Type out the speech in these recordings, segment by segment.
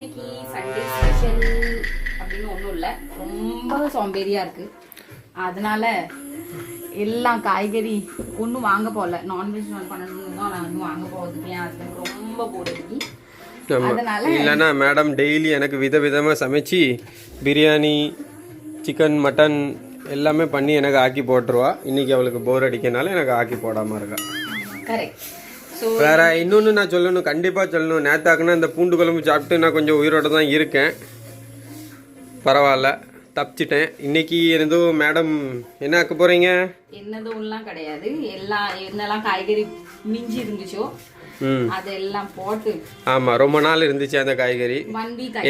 இன்னைக்கு Sunday special அப்படின்னு ஒன்றும் இல்லை, ரொம்ப சோம்பேறியாக இருக்குது. அதனால எல்லாம் காய்கறி ஒன்றும் வாங்க போகல. நான்வெஜ் பண்ணணும் தான் நான் ஒன்றும் வாங்க போகிறதுக்கு என் ஹஸ்பண்ட் ரொம்ப போடுறீங்க. அதனால இல்லைன்னா மேடம் டெய்லி எனக்கு விதவிதமாக சமைச்சு பிரியாணி சிக்கன் மட்டன் எல்லாமே பண்ணி எனக்கு ஆக்கி போட்டுருவா. இன்னைக்கு அவளுக்கு போர் அடிக்கனால எனக்கு ஆக்கி போடாமல் இருக்கா. கரெக்ட். வேற இன்னொன்று நான் சொல்லணும், கண்டிப்பாக சொல்லணும். நேத்தாக்குன்னா இந்த பூண்டு குழம்பு சாப்பிட்டு நான் கொஞ்சம் உயிரோட தான் இருக்கேன். பரவாயில்ல, தப்பிச்சிட்டேன். இன்னைக்கு ஏதோ மேடம் என்ன ஆக்க போறீங்க? என்னதும்லாம் கிடையாது, எல்லாம் என்னெல்லாம் காய்கறி மிஞ்சி இருந்துச்சோ அதெல்லாம் போட்டு. ஆமா, ரொம்ப நாள் இருந்துச்சு அந்த காய்கறி.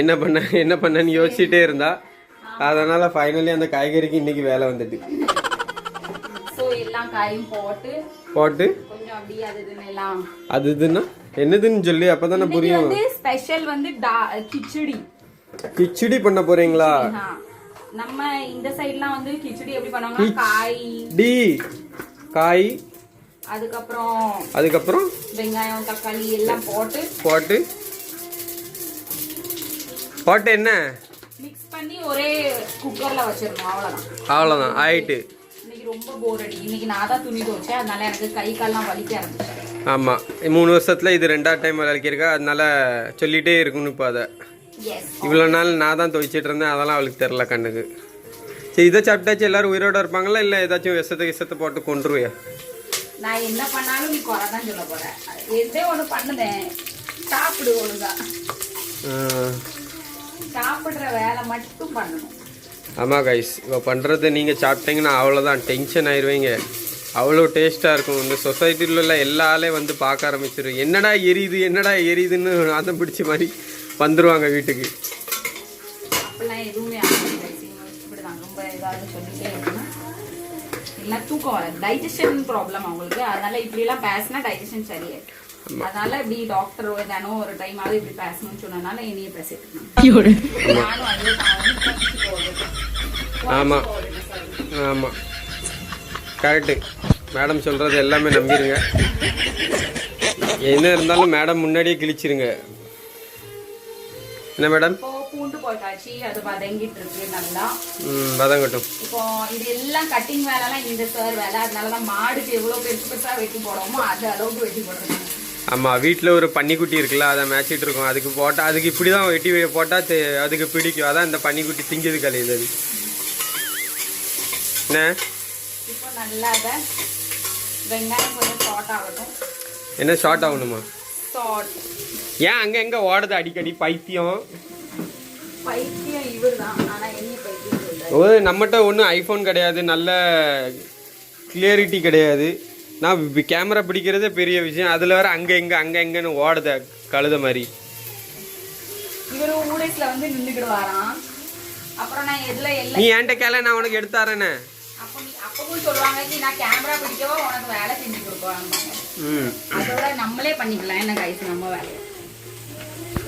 என்ன பண்ணன்னு யோசிச்சுட்டே இருந்தா. அதனால ஃபைனலி அந்த காய்கறிக்கு இன்னைக்கு வேலை வந்துட்டு. எல்லாம் காயும் போட்டு கொஞ்சம் அப்படியே அது இதுன்னா என்னதுன்னு சொல்லி அப்பதானே புரியும். ஸ்பெஷல் வந்து கிச்சடி பண்ண போறீங்களா? நம்ம இந்த சைடுலாம் வந்து கிச்சடி எப்படி பண்ணுவாங்க, காய் அதுக்கப்புறம் வெங்காயம் தக்காளி எல்லாம் போட்டு என்ன மிக்ஸ் பண்ணி ஒரே குக்கர்ல வச்சிரணும். அவ்வளவுதான் ஆயிட்டு. ரொம்ப போர் அடி. இன்னைக்கு நான் தான் துணி துவைச்சேன், அதனால எனக்கு கை கால்லாம் வலிக்க ஆரம்பிச்சு. ஆமா, 3 வருஷத்துல இது 2ஆவது டைம் வலிக்கிருக்கா. அதனால சொல்லிட்டே இருக்கணும். இப்போ அதை இவ்வளோ நாள் நான் தான் துவைச்சிட்டு இருந்தேன், அதெல்லாம் அவளுக்கு தெரில கண்ணுக்கு. சரி, இதை சாப்பிட்டாச்சு எல்லாரும் உயிரோட இருப்பாங்களா, இல்லை ஏதாச்சும் விஷத்தை போட்டு கொண்டுருவியா? நான் என்ன பண்ணாலும் நீ குறை தான் சொல்ல போற. எதே ஒன்று பண்ணுதேன், சாப்பிடு ஒழுங்கா. சாப்பிடுற வேலை மட்டும் பண்ணணும். ஆமாம் கைஸ், இப்போ பண்ணுறது நீங்கள் சாப்பிட்டீங்கன்னா அவ்வளோதான், டென்ஷன் ஆயிடுவீங்க. அவ்வளோ டேஸ்ட்டாக இருக்கும். இந்த சொசைட்டியில் உள்ள எல்லாலே வந்து பார்க்க ஆரம்பிச்சிடும். என்னடா எரியுதுன்னு நாதம் பிடிச்ச மாதிரி வந்துடுவாங்க வீட்டுக்கு. அப்படிலாம் எதுவுமே இப்படிதான் ரொம்ப ஏதாவது சொல்லிட்டே இருக்கணும். இல்லை தூக்கம் வராது, டைஜஷன் ப்ராப்ளம் அவங்களுக்கு. அதனால இப்படிலாம் பேசினா டைஜஷன் சரியாயிடும். அதனால இப்படி டாக்டர் தானோ ஒரு டைம் ஆகுது இப்படி பேசணும்னு சொன்னதுனால என்னையே பேசிட்டு நானும். ஆமாம் ஆமாம், கரெக்டு. மேடம் சொல்கிறது எல்லாமே நம்பிடுங்க. என்ன இருந்தாலும் மேடம் முன்னாடியே கிழிச்சிருங்க. என்ன மேடம்? பூண்டு போட்டாச்சு, அது வதங்கிட்டு இருக்கு நல்லா. வதங்கட்டும். இப்போ இது எல்லாம் கட்டிங் வேலைலாம் இந்த சார் வேலை. அதனாலதான் மாடுக்கு எவ்வளவு பெருசா வெட்டி போடுவோமோ அது அளவுக்கு வெட்டி போடுறோம். ஆமாம், வீட்டில் ஒரு பன்னிக்குட்டி இருக்குல்ல, அதை மேய்ச்சிட்டு இருக்கோம். அதுக்கு போட்டால் அதுக்கு இப்படி தான் வெட்டி போட்டால் அதுக்கு பிடிக்கும். அதான் இந்த பன்னிக்குட்டி திங்குது கலையுது. அது என்ன இப்போ நல்லா வெங்காயம் கொஞ்சம் ஷார்ட் ஆகட்டும். என்ன ஷார்ட் ஆகணுமா? ஷார்ட். ஏன் அங்கே ஓடுது அடிக்கடி? பைத்தியம் இவர் தான். ஆனால் என்ன பைத்தியம்? நம்மகிட்ட ஒன்றும் ஐஃபோன் கிடையாது, நல்ல கிளியரிட்டி கிடையாது. நான் கேமரா பிடிக்கிறதே பெரிய விஷயம். அதில் வேற அங்கே எங்கன்னு ஓடுத கழுத மாதிரி. இவர் ஊடேஸ்ல வந்து நின்றுக்கிடுவாராம். அப்புறம் நான் எதுல எல்லாம் நீ என்கிட்ட கேள, நான் உனக்கு எடுத்தாரேன்னு. அப்பவும் சொல்லுவாங்க, நான் கேமரா பிடிக்கவோ உனக்கு வேலை செஞ்சு கொடுக்குவாங்க. அதோட நம்மளே பண்ணிக்கலாம். என்ன கைஸ், நம்ம வேலையை.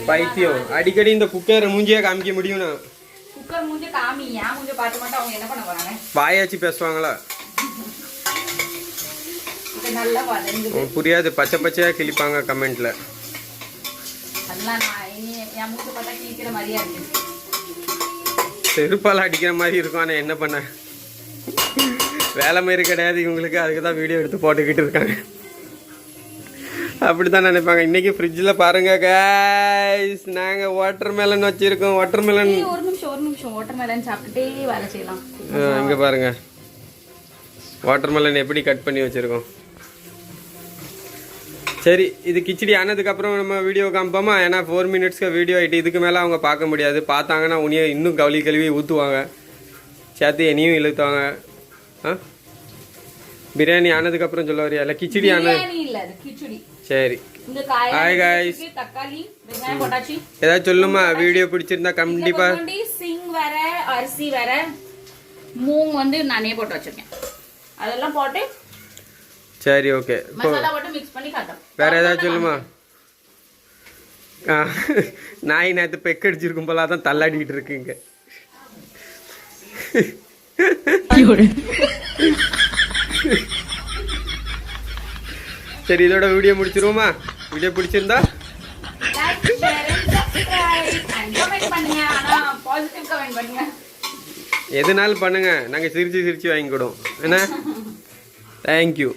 பைத்தியம் அடிக்கடி இந்த குக்கர் மூஞ்சியா காமிக்க முடியும். நான் குக்கர் மூஞ்சி காமி, ஏன் மூஞ்சி பார்த்து மட்டும் அவங்க என்ன பண்ண போறாங்க? வாயாச்சு பேசுவாங்களா? புரியாது, பச்சையா கிழிப்பாங்க கமெண்ட்ல. செருப்பால அடிக்கிற மாதிரி இருக்கும். ஆனா என்ன பண்ண, வேலை மாதிரி கிடையாது இவங்களுக்கு. அதுக்குதான் வீடியோ எடுத்து போட்டுக்கிட்டு இருக்காங்க. அப்படித்தான் நினைப்பாங்க. இன்னைக்கு ஃப்ரிட்ஜில் பாருங்க கைஸ், நாங்க வாட்டர் மெலன் வச்சிருக்கோம். வாட்டர் மெலன் ஒரு நிமிஷம் வாட்டர் மெலன் சாப்பிட்டுட்டே வேலை செய்யலாம். இங்க பாருங்க, வாட்டர் மெலன் எப்படி கட் பண்ணி வச்சிருக்கோம். சரி, இது கிச்சடி ஆனதுக்கப்புறம் நம்ம வீடியோ காமிப்போமா? ஏன்னா 4 மினிட்ஸ்க்கு வீடியோ ஆகிட்டு. இதுக்கு மேலே அவங்க பார்க்க முடியாது. பார்த்தாங்கன்னா உனியை இன்னும் கழுவி ஊற்றுவாங்க, சேர்த்து என்னையும் இழுத்துவாங்க. பிரியாணி ஆனதுக்கப்புறம் சொல்ல வரியா? இல்லை கிச்சடி ஆனது? சரி, ஹாய் காய்ஸ். ஏதாவது சொல்லுமா? வீடியோ பிடிச்சிருந்தா கண்டிப்பா. சிங் வேற, அரிசி வேற, மூங் வந்து நானே போட்டு வச்சிருக்கேன். அதெல்லாம் போட்டு சரி, ஓகே. வேற ஏதாவது சொல்லுமா? நாய் நேற்று பெக் அடிச்சிருக்கும் போல, அதான் தள்ளாடிட்டு இருக்குங்க. சரி, இதோட வீடியோ முடிச்சிருவோமா? வீடியோ பிடிச்சிருந்தா like, share and subscribe. Positive comment பண்ணுங்க. எதுனாலும் பண்ணுங்க, நாங்கள் சிரிச்சு சிரிச்சு வாங்கி கொடுவோம் என்ன. தேங்க்யூ.